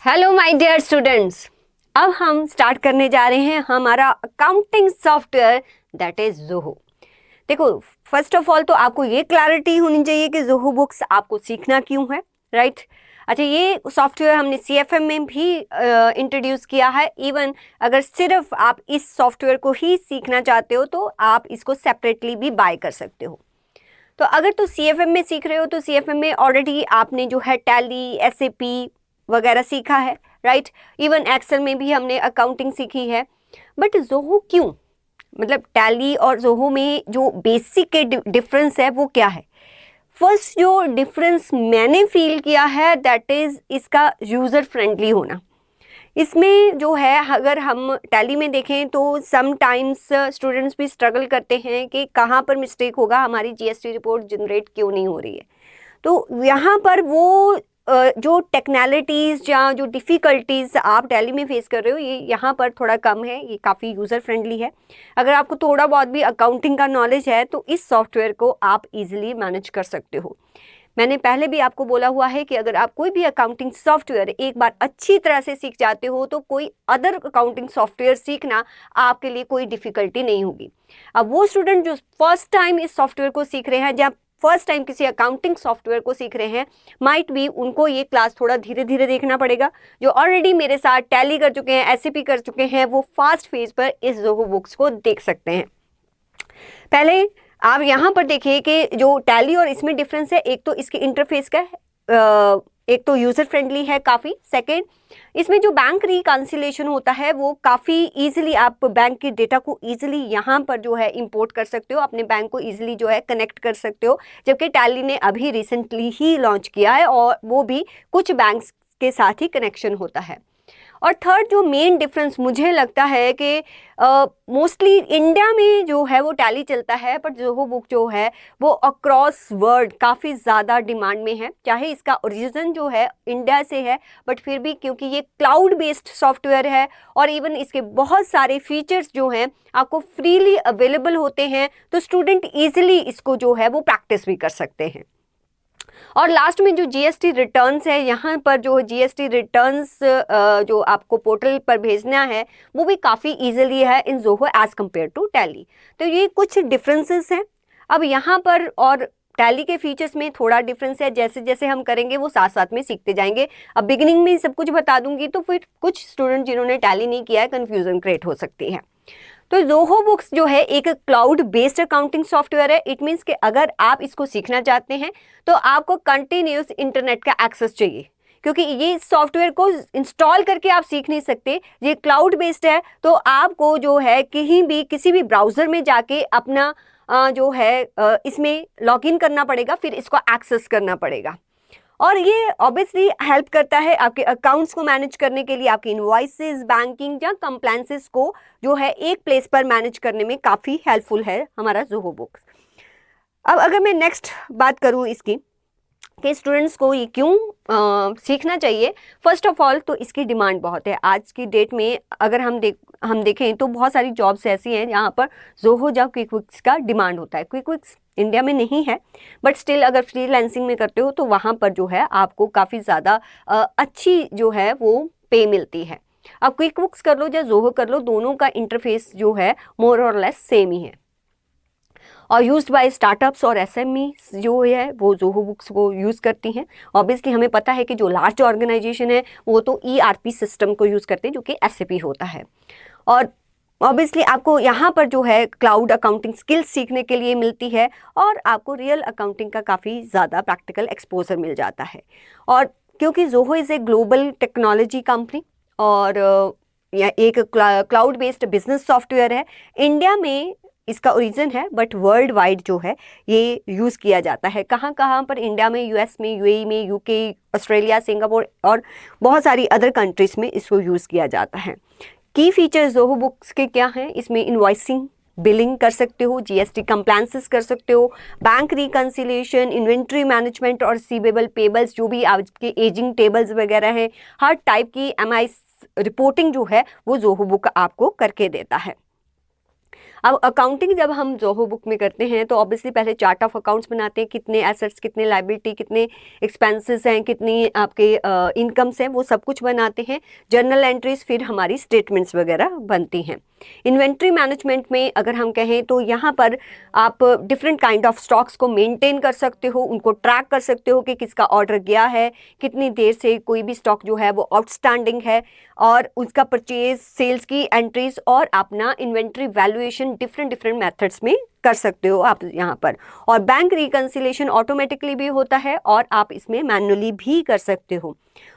Hello my dear students. अब हम start करने जा रहे हैं हमारा accounting software that is Zoho. देखो, फर्स्ट ऑफ ऑल तो आपको ये क्लैरिटी होनी चाहिए कि ज़ोहो बुक्स आपको सीखना क्यों है, राइट? अच्छा, ये सॉफ्टवेयर हमने सीएफएम में भी इंट्रोड्यूस किया है। इवन अगर सिर्फ आप इस सॉफ्टवेयर को ही सीखना चाहते हो तो आप इसको सेपरेटली भी बाय कर सकते हो। तो अगर तो सीएफएम में सीख रहे हो तो सीएफएम में ऑलरेडी आपने जो है टैली, एसएपी वगैरह सीखा है, राइट? इवन एक्सेल में भी हमने अकाउंटिंग सीखी है। बट ज़ोहो क्यों? मतलब टैली और ज़ोहो में जो बेसिक के डिफरेंस है वो क्या है? फर्स्ट जो डिफरेंस मैंने फील किया है दैट इज़ इसका यूज़र फ्रेंडली होना। इसमें जो है, अगर हम टैली में देखें तो समटाइम्स स्टूडेंट्स भी स्ट्रगल करते हैं कि कहाँ पर मिस्टेक होगा, हमारी जीएसटी रिपोर्ट जनरेट क्यों नहीं हो रही है। तो यहाँ पर वो जो टेक्नैलिटीज़ या जो डिफ़िकल्टीज़ आप टैली में फेस कर रहे हो, ये यहाँ पर थोड़ा कम है। ये काफ़ी यूज़र फ्रेंडली है। अगर आपको थोड़ा बहुत भी अकाउंटिंग का नॉलेज है तो इस सॉफ्टवेयर को आप इजीली मैनेज कर सकते हो। मैंने पहले भी आपको बोला हुआ है कि अगर आप कोई भी अकाउंटिंग सॉफ्टवेयर एक बार अच्छी तरह से सीख जाते हो तो कोई अदर अकाउंटिंग सॉफ्टवेयर सीखना आपके लिए कोई डिफ़िकल्टी नहीं होगी। अब वो स्टूडेंट जो फर्स्ट टाइम इस सॉफ्टवेयर को सीख रहे हैं, जब फर्स्ट टाइम किसी अकाउंटिंग सॉफ्टवेयर को सीख रहे हैं, माइट भी उनको ये क्लास थोड़ा धीरे धीरे देखना पड़ेगा। जो ऑलरेडी मेरे साथ टैली कर चुके हैं, एसएपी कर चुके हैं, वो फास्ट फेज पर इस ज़ोहो बुक्स को देख सकते हैं। पहले आप यहाँ पर देखिए कि जो टैली और इसमें डिफरेंस है, एक तो इसके इंटरफेस का है, एक तो यूज़र फ्रेंडली है काफ़ी। सेकेंड, इसमें जो बैंक रिकन्सिलेशन होता है वो काफ़ी इजीली, आप बैंक के डेटा को इजीली यहाँ पर जो है इंपोर्ट कर सकते हो, अपने बैंक को इजीली जो है कनेक्ट कर सकते हो। जबकि टैली ने अभी रिसेंटली ही लॉन्च किया है और वो भी कुछ बैंक्स के साथ ही कनेक्शन होता है। और थर्ड जो मेन डिफरेंस मुझे लगता है कि मोस्टली इंडिया में जो है वो टैली चलता है, बट ज़ोहो बुक जो है वो अक्रॉस वर्ल्ड काफ़ी ज़्यादा डिमांड में है। चाहे इसका ओरिजिन जो है इंडिया से है, बट फिर भी क्योंकि ये क्लाउड बेस्ड सॉफ्टवेयर है और इवन इसके बहुत सारे फीचर्स जो हैं आपको फ्रीली अवेलेबल होते हैं, तो स्टूडेंट ईजिली इसको जो है वो प्रैक्टिस भी कर सकते हैं। और लास्ट में जो जीएसटी रिटर्न्स है, यहाँ पर जो जीएसटी रिटर्न्स जो आपको पोर्टल पर भेजना है वो भी काफ़ी इजीली है in Zoho as compare to Tally. तो ये कुछ डिफरेंसेस हैं। अब यहाँ पर और टैली के फीचर्स में थोड़ा डिफरेंस है, जैसे जैसे हम करेंगे वो साथ साथ में सीखते जाएंगे। अब बिगिनिंग में सब कुछ बता दूंगी तो फिर कुछ स्टूडेंट जिन्होंने टैली नहीं किया है कन्फ्यूजन क्रिएट हो सकती है। तो ज़ोहो बुक्स जो है एक क्लाउड बेस्ड अकाउंटिंग सॉफ्टवेयर है। इट मीन्स कि अगर आप इसको सीखना चाहते हैं तो आपको कंटिन्यूस इंटरनेट का एक्सेस चाहिए, क्योंकि ये सॉफ्टवेयर को इंस्टॉल करके आप सीख नहीं सकते। ये क्लाउड बेस्ड है, तो आपको जो है कहीं भी किसी भी ब्राउज़र में जाके अपना जो है इसमें लॉगिन करना पड़ेगा, फिर इसको एक्सेस करना पड़ेगा। और ये ऑब्वियसली हेल्प करता है आपके अकाउंट्स को मैनेज करने के लिए, आपकी इनवॉइसेस, बैंकिंग या कंप्लायंसेस को जो है एक प्लेस पर मैनेज करने में काफ़ी हेल्पफुल है हमारा ज़ोहो बुक्स। अब अगर मैं नेक्स्ट बात करूँ इसकी कि स्टूडेंट्स को ये क्यों सीखना चाहिए। फर्स्ट ऑफ ऑल तो इसकी डिमांड बहुत है आज की डेट में। अगर हम देखें तो बहुत सारी जॉब्स ऐसी हैं जहाँ पर ज़ोहो या क्विकविक्स का डिमांड होता है। क्विकविक्स इंडिया में नहीं है, बट स्टिल अगर फ्रीलांसिंग में करते हो तो वहाँ पर जो है आपको काफ़ी ज़्यादा अच्छी जो है वो पे मिलती है। अब क्विकबुक्स कर लो या ज़ोहो कर लो, दोनों का इंटरफेस जो है मोर और लेस सेम ही है और यूज्ड बाय स्टार्टअप्स और एसएमई जो है वो ज़ोहो बुक्स को यूज़ करती हैं। ऑब्वियसली हमें पता है कि जो लार्ज ऑर्गेनाइजेशन है वो तो ईआरपी सिस्टम को यूज़ करते हैं जो कि एसएपी होता है। और ऑब्वियसली आपको यहाँ पर जो है क्लाउड अकाउंटिंग स्किल्स सीखने के लिए मिलती है और आपको रियल अकाउंटिंग का काफ़ी ज़्यादा प्रैक्टिकल एक्सपोजर मिल जाता है। और क्योंकि Zoho is a global technology company और या एक क्लाउड बेस्ड बिजनेस सॉफ्टवेयर है, इंडिया में इसका ओरिजिन है, बट वर्ल्ड वाइड जो है ये यूज़ किया जाता है। कहाँ कहाँ पर इंडिया में, यूएस में, यूएई में, यूके, ऑस्ट्रेलिया, सिंगापुर और बहुत सारी अदर कंट्रीज़ में इसको यूज़ किया जाता है। की फीचर्स ज़ोहो बुक्स के क्या हैं? इसमें इनवॉइसिंग, बिलिंग कर सकते हो, जीएसटी कंप्लायंसेस कर सकते हो, बैंक रिकन्सिलिएशन, इन्वेंट्री मैनेजमेंट और रिसीवेबल पेबल्स, जो भी आपके एजिंग टेबल्स वगैरह हैं, हर टाइप की एमआई रिपोर्टिंग जो है वो ज़ोहो बुक आपको करके देता है। अब अकाउंटिंग जब हम जोहो बुक में करते हैं तो ऑब्वियसली पहले चार्ट ऑफ अकाउंट्स बनाते हैं, कितने एसेट्स, कितने लायबिलिटी, कितने एक्सपेंसेस हैं, कितनी आपके इनकम्स हैं, वो सब कुछ बनाते हैं। जर्नल एंट्रीज, फिर हमारी स्टेटमेंट्स वगैरह बनती हैं। इन्वेंट्री मैनेजमेंट में अगर हम कहें तो यहाँ पर आप डिफरेंट काइंड ऑफ स्टॉक्स को मेंटेन कर सकते हो, उनको ट्रैक कर सकते हो कि किसका ऑर्डर गया है, कितनी देर से कोई भी स्टॉक जो है वो आउटस्टैंडिंग है, और उसका परचेज सेल्स की एंट्रीज और अपना inventory valuation different different methods में कर सकते हो आप यहाँ पर। और बैंक रिकन्सिलेशन ऑटोमेटिकली भी होता है और आप इसमें मैन्युअली भी कर सकते हो।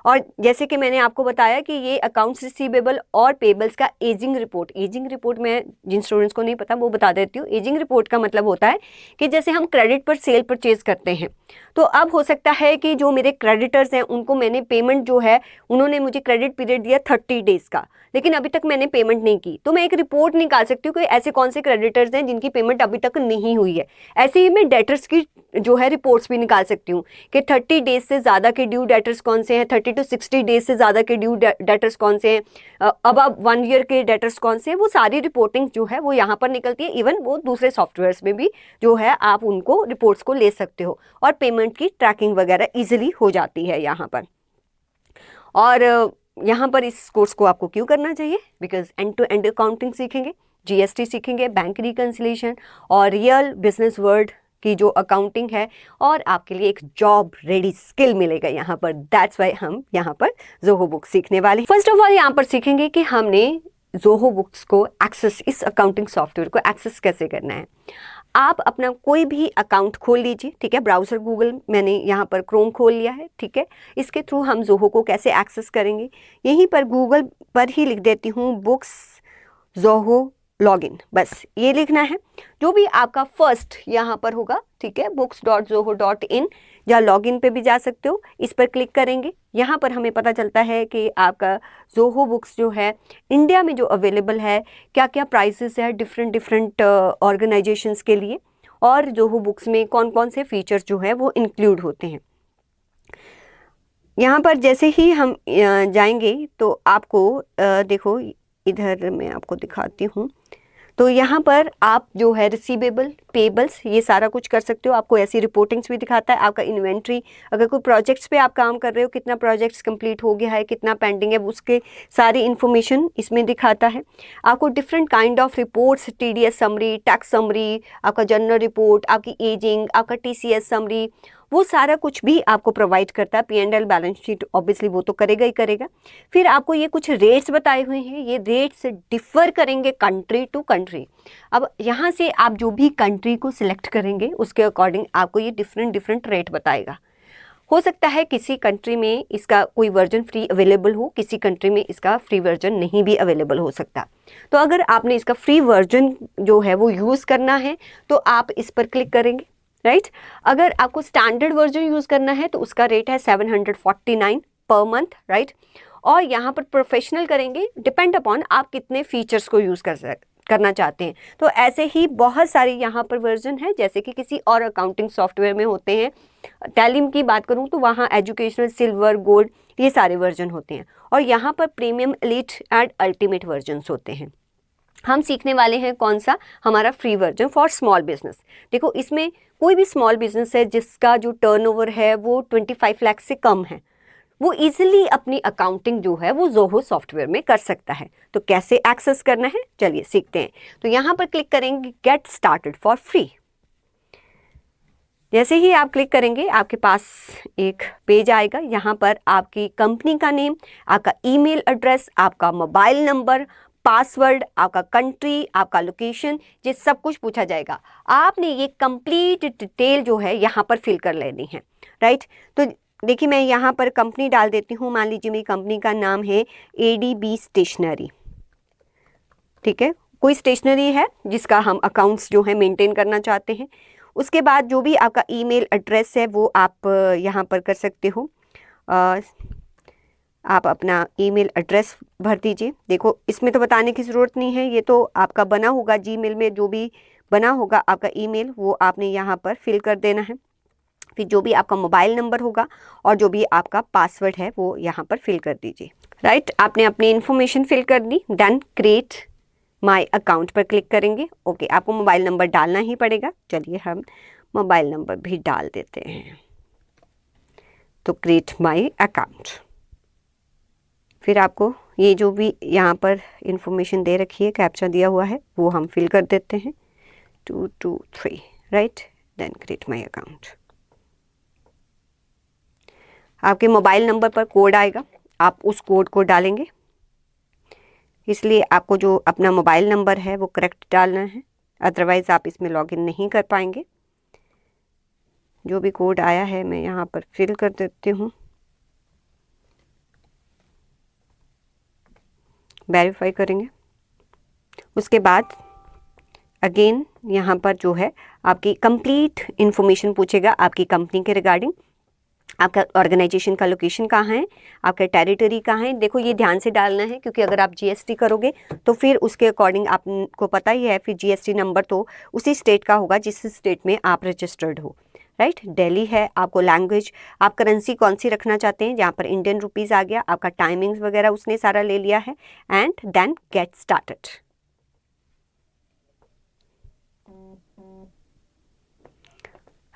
और जैसे कि मैंने आपको बताया कि ये अकाउंट्स रिसीवेबल और पेबल्स का एजिंग रिपोर्ट मैं जिन स्टूडेंट्स को नहीं पता वो बता देती हूँ। एजिंग रिपोर्ट का मतलब होता है कि जैसे हम क्रेडिट पर सेल परचेज करते हैं, तो अब हो सकता है कि जो मेरे क्रेडिटर्स हैं उनको मैंने पेमेंट जो है, उन्होंने मुझे क्रेडिट पीरियड दिया 30 डेज़ का, लेकिन अभी तक मैंने पेमेंट नहीं की, तो मैं एक रिपोर्ट निकाल सकती हूँ कि ऐसे कौन से क्रेडिटर्स हैं जिनकी पेमेंट अभी तक नहीं हुई है। ऐसे ही मैं डेटर्स की जो है रिपोर्ट्स भी निकाल सकती हूँ कि 30 डेज से ज़्यादा के ड्यू डेटर्स कौन से हैं, 30 to 60 डेज से ज़्यादा के ड्यू डेटर्स कौन से हैं, अब 1 ईयर के डेटर्स कौन से हैं। वो सारी रिपोर्टिंग जो है वो यहाँ पर निकलती है। इवन वो दूसरे सॉफ्टवेयर्स में भी जो है आप उनको रिपोर्ट्स को ले सकते हो और पेमेंट की ट्रैकिंग वगैरह ईजिली हो जाती है यहाँ पर। और यहाँ पर इस कोर्स को आपको क्यों करना चाहिए? Because end to end accounting सीखेंगे, जीएसटी सीखेंगे, बैंक रिकन्सिलेशन और रियल बिजनेस वर्ल्ड की जो अकाउंटिंग है, और आपके लिए एक जॉब रेडी स्किल मिलेगा यहाँ पर। दैट्स वाई हम यहाँ पर जोहो बुक सीखने वाले हैं। फर्स्ट ऑफ ऑल यहाँ पर सीखेंगे कि हमने जोहो बुक्स को एक्सेस, इस अकाउंटिंग सॉफ्टवेयर को एक्सेस कैसे करना है। आप अपना कोई भी अकाउंट खोल लीजिए, ठीक है। ब्राउज़र गूगल, मैंने यहाँ पर क्रोम खोल लिया है, ठीक है। इसके थ्रू हम जोहो को कैसे एक्सेस करेंगे, यहीं पर गूगल पर ही लिख देती हूँ बुक्स जोहो लॉगिन, बस ये लिखना है। जो भी आपका फर्स्ट यहाँ पर होगा, ठीक है, books.zoho.in, या लॉगिन पे भी जा सकते हो, इस पर क्लिक करेंगे। यहाँ पर हमें पता चलता है कि आपका जोहो बुक्स जो है इंडिया में जो अवेलेबल है, क्या क्या प्राइसेस है डिफरेंट ऑर्गेनाइजेशंस के लिए, और जोहो बुक्स में कौन कौन से फीचर्स जो है वो इंक्लूड होते हैं। यहाँ पर जैसे ही हम जाएंगे तो आपको देखो, इधर मैं आपको दिखाती हूँ। तो यहाँ पर आप जो है रिसीवेबल, पेबल्स, ये सारा कुछ कर सकते हो। आपको ऐसी रिपोर्टिंग्स भी दिखाता है, आपका इन्वेंट्री, अगर कोई प्रोजेक्ट्स पे आप काम कर रहे हो, कितना प्रोजेक्ट्स कंप्लीट हो गया है, कितना पेंडिंग है, उसके सारी इन्फॉर्मेशन इसमें दिखाता है। आपको different kind of reports, TDS summary, tax summary, आपका जनरल रिपोर्ट, आपकी एजिंग, आपका टीसीएस समरी, वो सारा कुछ भी आपको प्रोवाइड करता है। P&L बैलेंस शीट ऑब्वियसली वो तो करेगा ही करेगा। फिर आपको ये कुछ रेट्स बताए हुए हैं, ये रेट्स डिफ़र करेंगे कंट्री टू कंट्री। अब यहाँ से आप जो भी कंट्री को सिलेक्ट करेंगे उसके अकॉर्डिंग आपको ये डिफरेंट रेट बताएगा। हो सकता है किसी कंट्री में इसका कोई वर्जन फ्री अवेलेबल हो, किसी कंट्री में इसका फ्री वर्जन नहीं भी अवेलेबल हो सकता। तो अगर आपने इसका फ्री वर्जन जो है वो यूज़ करना है तो आप इस पर क्लिक करेंगे, राइट। अगर आपको स्टैंडर्ड वर्जन यूज़ करना है तो उसका रेट है 749 पर मंथ, राइट। और यहाँ पर प्रोफेशनल करेंगे, डिपेंड अपॉन आप कितने फीचर्स को यूज़ करना चाहते हैं। तो ऐसे ही बहुत सारी यहाँ पर वर्जन है, जैसे कि किसी और अकाउंटिंग सॉफ्टवेयर में होते हैं। टैलिम की बात करूँ तो वहाँ एजुकेशनल, सिल्वर, गोल्ड, ये सारे वर्जन होते हैं। और यहाँ पर premium, elite and ultimate versions होते हैं। हम सीखने वाले हैं कौन सा, हमारा free version for small business. देखो, इसमें कोई भी स्मॉल बिजनेस है जिसका जो टर्नओवर है वो 25 लाख से कम है, वो इजीली अपनी अकाउंटिंग जो है वो जोहो सॉफ्टवेयर में कर सकता है। तो कैसे एक्सेस करना है, चलिए सीखते हैं। तो यहाँ पर क्लिक करेंगे गेट स्टार्टेड फॉर फ्री। जैसे ही आप क्लिक करेंगे आपके पास एक पेज आएगा। यहाँ पर आपकी कंपनी का नेम, आपका ईमेल एड्रेस, आपका मोबाइल नंबर, पासवर्ड, आपका कंट्री, आपका लोकेशन, ये सब कुछ पूछा जाएगा। आपने ये कंप्लीट डिटेल जो है यहाँ पर फिल कर लेनी है, राइट। तो देखिए, मैं यहाँ पर कंपनी डाल देती हूँ। मान लीजिए मेरी कंपनी का नाम है ADB स्टेशनरी, ठीक है। कोई स्टेशनरी है जिसका हम अकाउंट्स जो है मेंटेन करना चाहते हैं। उसके बाद जो भी आपका ईमेल एड्रेस है वो आप यहाँ पर कर सकते हो। आप अपना ईमेल एड्रेस भर दीजिए। देखो, इसमें तो बताने की ज़रूरत नहीं है, ये तो आपका बना होगा जीमेल में, जो भी बना होगा आपका ईमेल वो आपने यहाँ पर फिल कर देना है। फिर जो भी आपका मोबाइल नंबर होगा और जो भी आपका पासवर्ड है वो यहाँ पर फिल कर दीजिए, राइट। आपने अपनी इन्फॉर्मेशन फिल कर दी। देन क्रिएट माय अकाउंट पर क्लिक करेंगे। ओके, आपको मोबाइल नंबर डालना ही पड़ेगा। चलिए हम मोबाइल नंबर भी डाल देते हैं। तो क्रिएट माय अकाउंट। फिर आपको ये जो भी यहाँ पर इंफॉर्मेशन दे रखी है, कैप्चा दिया हुआ है, वो हम फिल कर देते हैं 223, right. Then create my account. आपके मोबाइल नंबर पर कोड आएगा, आप उस कोड को डालेंगे। इसलिए आपको जो अपना मोबाइल नंबर है वो करेक्ट डालना है, अदरवाइज़ आप इसमें लॉगिन नहीं कर पाएंगे। जो भी कोड आया है मैं यहाँ पर फिल कर देती हूँ। वेरीफाई करेंगे। उसके बाद अगेन यहाँ पर जो है आपकी कंप्लीट इन्फॉर्मेशन पूछेगा आपकी कंपनी के रिगार्डिंग। आपका ऑर्गेनाइजेशन का लोकेशन कहाँ है, आपका टेरिटरी कहाँ है। देखो ये ध्यान से डालना है, क्योंकि अगर आप जीएसटी करोगे तो फिर उसके अकॉर्डिंग आपको पता ही है, फिर जीएसटी नंबर तो उसी स्टेट का होगा जिस स्टेट में आप रजिस्टर्ड हो, राइट। दिल्ली है। आपको लैंग्वेज, आप करेंसी कौन सी रखना चाहते हैं, जहाँ पर इंडियन रुपीज़ आ गया। आपका टाइमिंग्स वगैरह उसने सारा ले लिया है। And then get started.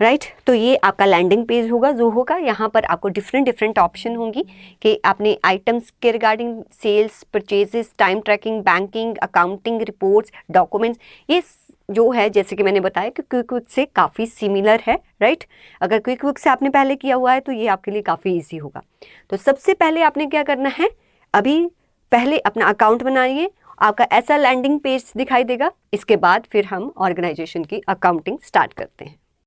Right तो ये आपका लैंडिंग पेज होगा ज़ोहो का। यहाँ पर आपको डिफरेंट ऑप्शन होंगी कि आपने आइटम्स के regarding, sales, purchases, time tracking, banking, accounting, reports, documents, ये जो है जैसे कि मैंने बताया कि क्विक विक से काफ़ी सिमिलर है, राइट। अगर क्विक विक से आपने पहले किया हुआ है तो ये आपके लिए काफ़ी ईजी होगा। तो सबसे पहले आपने क्या करना है, अभी पहले अपना अकाउंट बनाइए। आपका ऐसा लैंडिंग पेज दिखाई देगा। इसके बाद फिर हम ऑर्गेनाइजेशन की अकाउंटिंग स्टार्ट करते हैं।